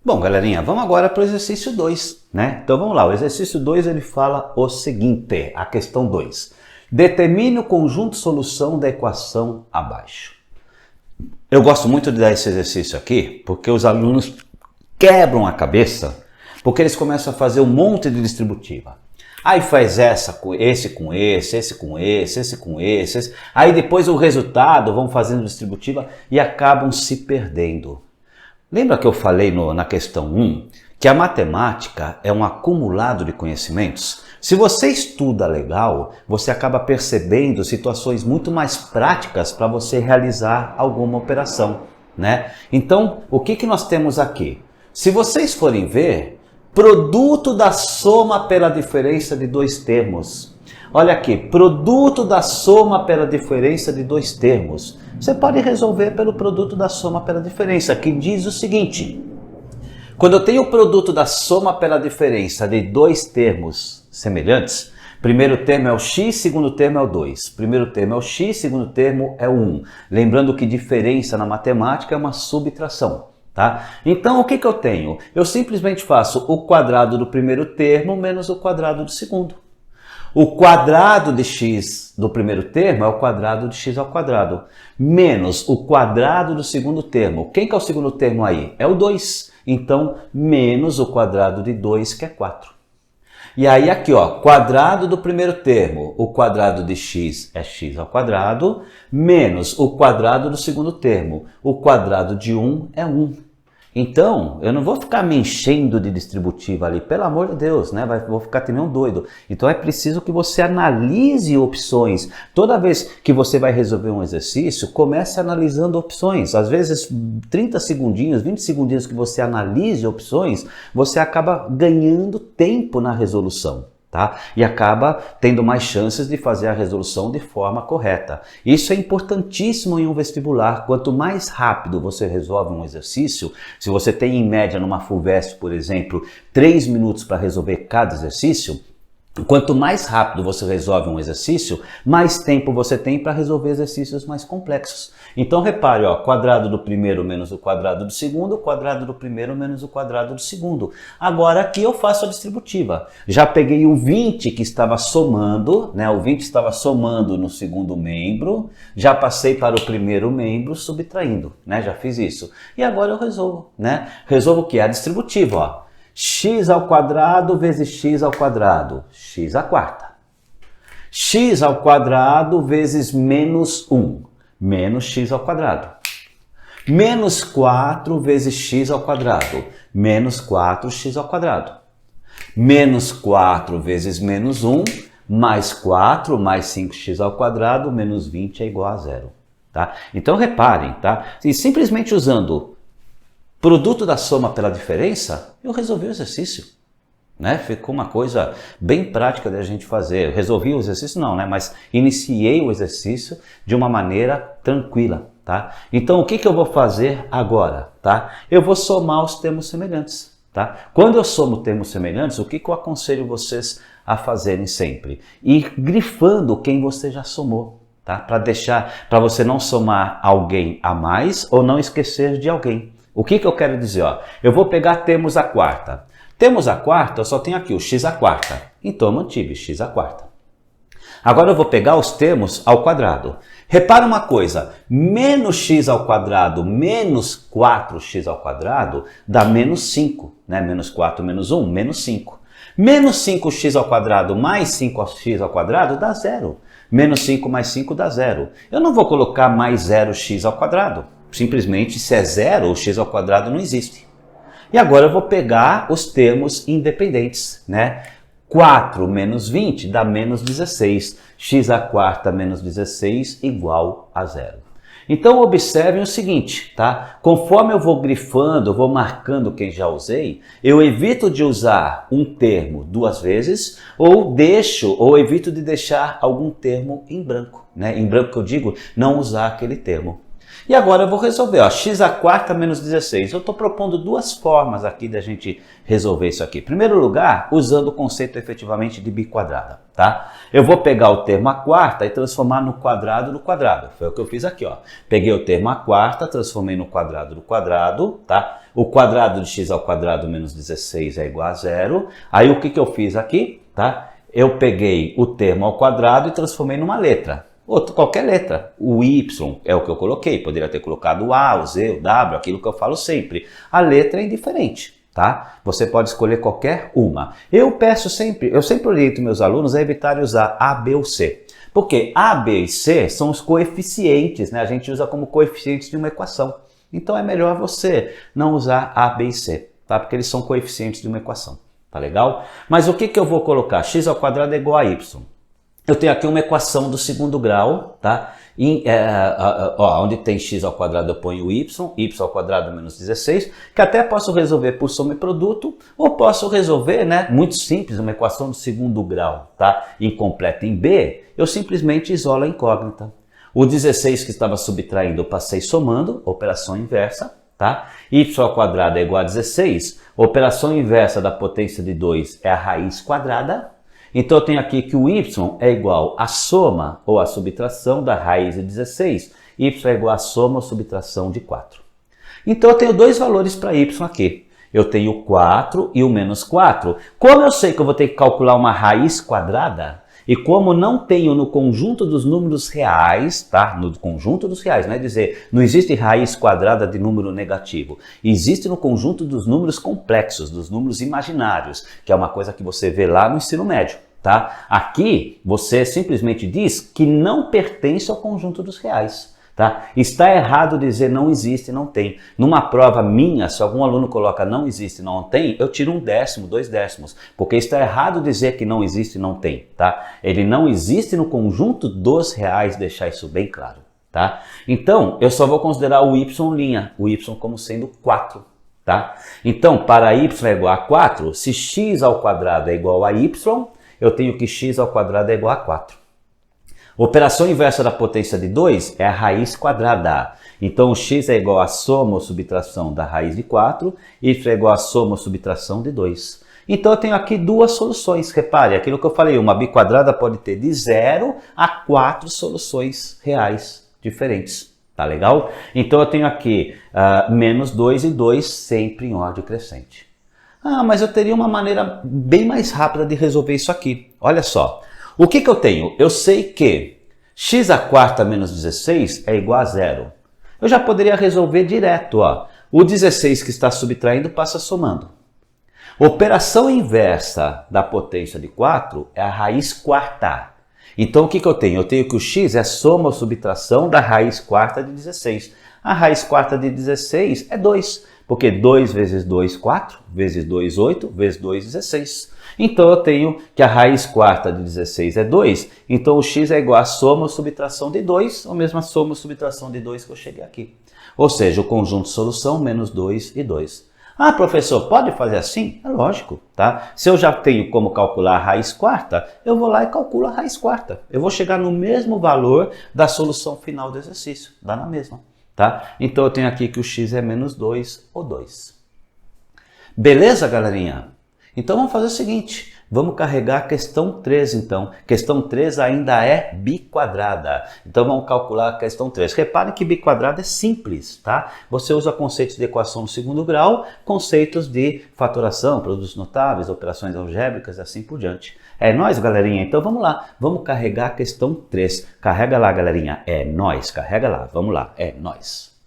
Bom, galerinha, vamos agora para o exercício 2, né? Então vamos lá, o exercício 2 ele fala o seguinte, a questão 2. Determine o conjunto solução da equação abaixo. Eu gosto muito de dar esse exercício aqui, porque os alunos quebram a cabeça, porque eles começam a fazer um monte de distributiva. Aí faz essa com esse com esse, esse com esse, esse com esse. Aí depois o resultado vão fazendo distributiva e acabam se perdendo. Lembra que eu falei na questão 1 que a matemática é um acumulado de conhecimentos? Se você estuda legal, você acaba percebendo situações muito mais práticas para você realizar alguma operação, né? Então, o que nós temos aqui? Se vocês forem ver, produto da soma pela diferença de dois termos. Olha aqui, produto da soma pela diferença de dois termos. Você pode resolver pelo produto da soma pela diferença, que diz o seguinte. Quando eu tenho o produto da soma pela diferença de dois termos semelhantes, primeiro termo é o x, segundo termo é o 2. Primeiro termo é o x, segundo termo é o 1. Lembrando que diferença na matemática é uma subtração. Tá? Então o que eu tenho? Eu simplesmente faço o quadrado do primeiro termo menos o quadrado do segundo. O quadrado de x do primeiro termo é o quadrado de x ao quadrado, menos o quadrado do segundo termo. Quem que é o segundo termo aí? É o 2. Então, menos o quadrado de 2, que é 4. E aí aqui, ó, quadrado do primeiro termo, o quadrado de x é x ao quadrado, menos o quadrado do segundo termo, o quadrado de 1 é 1. Então, eu não vou ficar me enchendo de distributiva ali, pelo amor de Deus, né? Vou ficar que nem um doido. Então é preciso que você analise opções. Toda vez que você vai resolver um exercício, comece analisando opções. Às vezes, 30 segundinhos, 20 segundinhos que você analise opções, você acaba ganhando tempo na resolução. Tá? E acaba tendo mais chances de fazer a resolução de forma correta. Isso é importantíssimo em um vestibular. Quanto mais rápido você resolve um exercício, se você tem em média numa FUVEST, por exemplo, 3 minutos para resolver cada exercício, quanto mais rápido você resolve um exercício, mais tempo você tem para resolver exercícios mais complexos. Então repare, ó, quadrado do primeiro menos o quadrado do segundo, quadrado do primeiro menos o quadrado do segundo. Agora aqui eu faço a distributiva. Já peguei o 20 que estava somando, né? O 20 estava somando no segundo membro, já passei para o primeiro membro subtraindo, né? Já fiz isso. E agora eu resolvo, né? Resolvo o que? A distributiva, ó. X ao quadrado vezes x ao quadrado, x à quarta. X ao quadrado vezes menos 1, menos x ao quadrado. Menos 4 vezes x ao quadrado, menos 4x ao quadrado. Menos 4 vezes menos 1, mais 4, mais 5x ao quadrado, menos 20 é igual a 0. Tá? Então reparem, tá? E simplesmente usando produto da soma pela diferença, eu resolvi o exercício, né? Ficou uma coisa bem prática da gente fazer. Eu resolvi o exercício não, né? Mas iniciei o exercício de uma maneira tranquila, tá? Então o que eu vou fazer agora, tá? Eu vou somar os termos semelhantes, tá? Quando eu somo termos semelhantes, o que eu aconselho vocês a fazerem sempre? Ir grifando quem você já somou, tá? Para você não somar alguém a mais ou não esquecer de alguém. O que eu quero dizer? Ó, eu vou pegar termos à quarta. Termos à quarta, eu só tenho aqui o x à quarta. Então eu mantive x à quarta. Agora eu vou pegar os termos ao quadrado. Repara uma coisa, menos x ao quadrado menos 4x ao quadrado dá menos 5. Né? Menos 4 menos 1, menos 5. Menos 5x ao quadrado mais 5x ao quadrado dá 0. Menos 5 mais 5 dá 0. Eu não vou colocar mais 0x ao quadrado. Simplesmente, se é 0, o x ao quadrado não existe. E agora eu vou pegar os termos independentes, né? 4 menos 20 dá menos 16. X à quarta menos 16 igual a 0. Então, observem o seguinte, tá? Conforme eu vou grifando, eu vou marcando quem já usei, eu evito de usar um termo 2 vezes ou evito de deixar algum termo em branco, né? Em branco que eu digo, não usar aquele termo. E agora eu vou resolver, ó, x à quarta menos 16. Eu estou propondo duas formas aqui da gente resolver isso aqui. Em primeiro lugar, usando o conceito efetivamente de biquadrada, tá? Eu vou pegar o termo à quarta e transformar no quadrado do quadrado. Foi o que eu fiz aqui, ó. Peguei o termo à quarta, transformei no quadrado do quadrado, tá? O quadrado de x ao quadrado menos 16 é igual a zero. Aí o que eu fiz aqui, tá? Eu peguei o termo ao quadrado e transformei numa letra. Qualquer letra. O y é o que eu coloquei. Poderia ter colocado o a, o z, o w, aquilo que eu falo sempre. A letra é indiferente, tá? Você pode escolher qualquer uma. Eu sempre oriento meus alunos a evitarem usar a, b ou c. Porque a, b e c são os coeficientes, né? A gente usa como coeficientes de uma equação. Então é melhor você não usar a, b e c, tá? Porque eles são coeficientes de uma equação, tá legal? Mas o que eu vou colocar? X ao quadrado é igual a y. Eu tenho aqui uma equação do segundo grau, tá? Onde tem x ao quadrado eu ponho y ao quadrado menos 16, que até posso resolver por soma e produto, ou posso resolver, né, muito simples, uma equação do segundo grau, tá? Incompleta em b, eu simplesmente isolo a incógnita. O 16 que estava subtraindo eu passei somando, operação inversa, tá? Y ao quadrado é igual a 16, operação inversa da potência de 2 é a raiz quadrada. Então eu tenho aqui que o y é igual à soma ou à subtração da raiz de 16. Y é igual à soma ou subtração de 4. Então eu tenho dois valores para y aqui. Eu tenho o 4 e o menos 4. Como eu sei que eu vou ter que calcular uma raiz quadrada, e como não tenho no conjunto dos números reais, tá? No conjunto dos reais, não é dizer, não existe raiz quadrada de número negativo. Existe no conjunto dos números complexos, dos números imaginários, que é uma coisa que você vê lá no ensino médio, tá? Aqui você simplesmente diz que não pertence ao conjunto dos reais. Tá? Está errado dizer não existe, não tem. Numa prova minha, se algum aluno coloca não existe, não tem, eu tiro 1 décimo, 2 décimos, porque está errado dizer que não existe, não tem. Tá? Ele não existe no conjunto dos reais, deixar isso bem claro. Tá? Então, eu só vou considerar o y', o y como sendo 4. Tá? Então, para y é igual a 4, se x ao quadrado é igual a y, eu tenho que x ao quadrado é igual a 4. Operação inversa da potência de 2 é a raiz quadrada. Então, o x é igual a soma ou subtração da raiz de 4, y é igual a soma ou subtração de 2. Então, eu tenho aqui duas soluções. Repare, aquilo que eu falei, uma biquadrada pode ter de 0 a 4 soluções reais diferentes. Tá legal? Então, eu tenho aqui menos 2 e 2 sempre em ordem crescente. Ah, mas eu teria uma maneira bem mais rápida de resolver isso aqui. Olha só. O que eu tenho? Eu sei que x à quarta menos 16 é igual a 0. Eu já poderia resolver direto. Ó. O 16 que está subtraindo passa somando. Operação inversa da potência de 4 é a raiz quarta. Então o que eu tenho? Eu tenho que o x é a soma ou subtração da raiz quarta de 16. A raiz quarta de 16 é 2, porque 2 vezes 2, 4, vezes 2, 8, vezes 2, 16. Então eu tenho que a raiz quarta de 16 é 2, então o x é igual a soma ou subtração de 2, ou mesmo a soma ou subtração de 2 que eu cheguei aqui. Ou seja, o conjunto solução menos 2 e 2. Ah, professor, pode fazer assim? É lógico, tá? Se eu já tenho como calcular a raiz quarta, eu vou lá e calculo a raiz quarta. Eu vou chegar no mesmo valor da solução final do exercício, dá na mesma, tá? Então eu tenho aqui que o x é menos 2 ou 2. Beleza, galerinha? Então vamos fazer o seguinte, vamos carregar a questão 3 então. Questão 3 ainda é biquadrada. Então vamos calcular a questão 3. Reparem que biquadrada é simples, tá? Você usa conceitos de equação no segundo grau, conceitos de fatoração, produtos notáveis, operações algébricas e assim por diante. É nóis, galerinha? Então vamos lá, vamos carregar a questão 3. Carrega lá, galerinha. É nóis, carrega lá, vamos lá, é nóis.